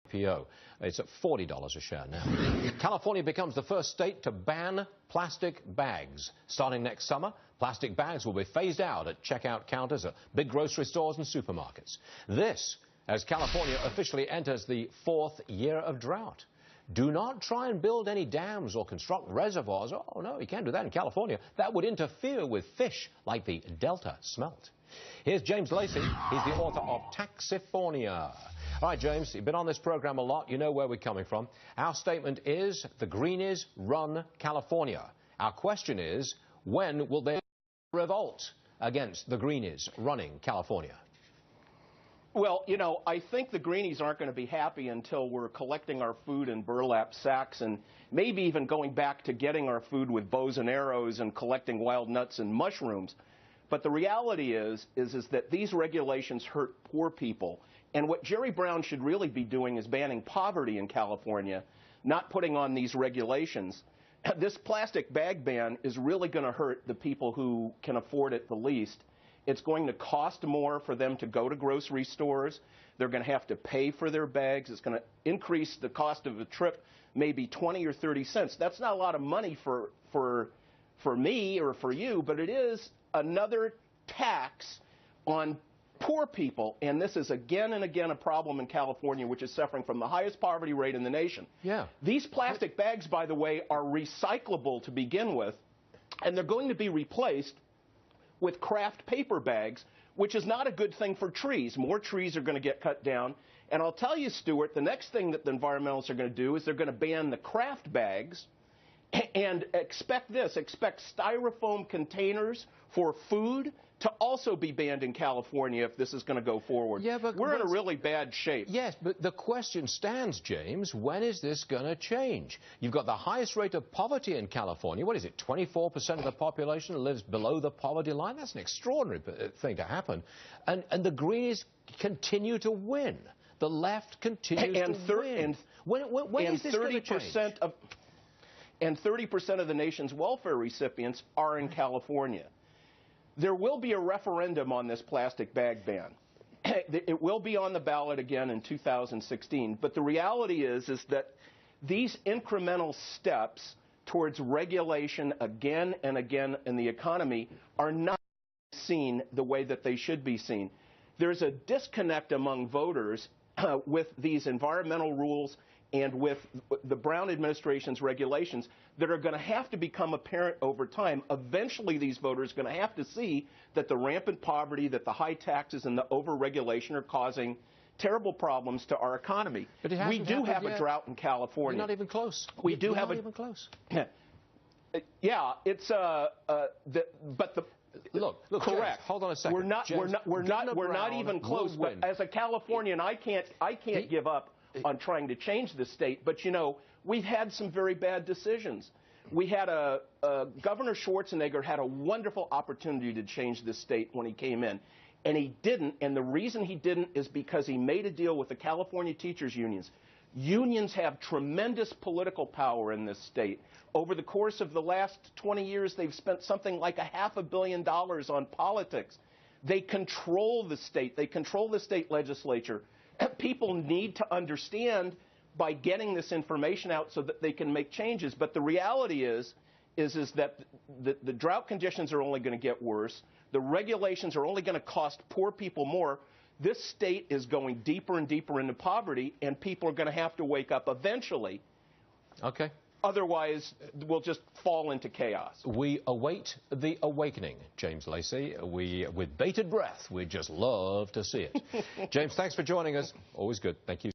IPO. It's at $40 a share now. California becomes the first state to ban plastic bags. Starting next summer, plastic bags will be phased out at checkout counters at big grocery stores and supermarkets. This as California officially enters the 4th year of drought. Do not try and build any dams or construct reservoirs. Oh, no, you can't do that in California. That would interfere with fish like the Delta smelt. Here's James Lacy. He's the author of Taxifornia. All right, James, you've been on this program a lot. You know where we're coming from. Our statement is the Greenies run California. Our question is, when will they revolt against the Greenies running California? Well, you know, I think the Greenies aren't going to be happy until we're collecting our food in burlap sacks and maybe even going back to getting our food with bows and arrows and collecting wild nuts and mushrooms. But the reality is that these regulations hurt poor people. And what Jerry Brown should really be doing is banning poverty in California, not putting on these regulations. This plastic bag ban is really going to hurt the people who can afford it the least. It's going to cost more for them to go to grocery stores. They're going to have to pay for their bags. It's going to increase the cost of a trip maybe 20 or 30 cents. That's not a lot of money for me or for you, but it is another tax on poor people. And this is again and again a problem in California, which is suffering from the highest poverty rate in the nation. Yeah. These plastic bags, by the way, are recyclable to begin with, and they're going to be replaced with craft paper bags, which is not a good thing for trees. More trees are going to get cut down. And I'll tell you, Stuart, the next thing that the environmentalists are going to do is they're going to ban the craft bags and expect styrofoam containers for food to also be banned in California if this is going to go forward. Yeah, but we're in a really bad shape. Yes, but the question stands, James, when is this going to change? You've got the highest rate of poverty in California. What is it, 24% of the population lives below the poverty line? That's an extraordinary thing to happen. And the Greens continue to win. The left continues to win. When is this going to change? And 30% of the nation's welfare recipients are in California. There will be a referendum on this plastic bag ban. It will be on the ballot again in 2016. But the reality is that these incremental steps towards regulation again and again in the economy are not seen the way that they should be seen. There's a disconnect among voters with these environmental rules and with the Brown administration's regulations that are going to have to become apparent over time. Eventually, these voters are going to have to see that the rampant poverty, that the high taxes and the over-regulation are causing terrible problems to our economy. But we do have a drought in California. We're not even close. We do have not even close. Yeah, it's Look, correct. James, hold on a second. We're not even close. But as a Californian, I can't give up on trying to change the state. But, you know, we've had some very bad decisions. We had Governor Schwarzenegger had a wonderful opportunity to change this state when he came in, and he didn't. And the reason he didn't is because he made a deal with the California teachers' unions. Unions have tremendous political power in this state. Over the course of the last 20 years, they've spent something like $500 million on politics. They control the state. They control the state legislature. People need to understand by getting this information out so that they can make changes. But the reality is that the drought conditions are only going to get worse. The regulations are only going to cost poor people more. This state is going deeper and deeper into poverty, and people are going to have to wake up eventually. Okay. Otherwise, we'll just fall into chaos. We await the awakening, James Lacy. With bated breath, we'd just love to see it. James, thanks for joining us. Always good. Thank you.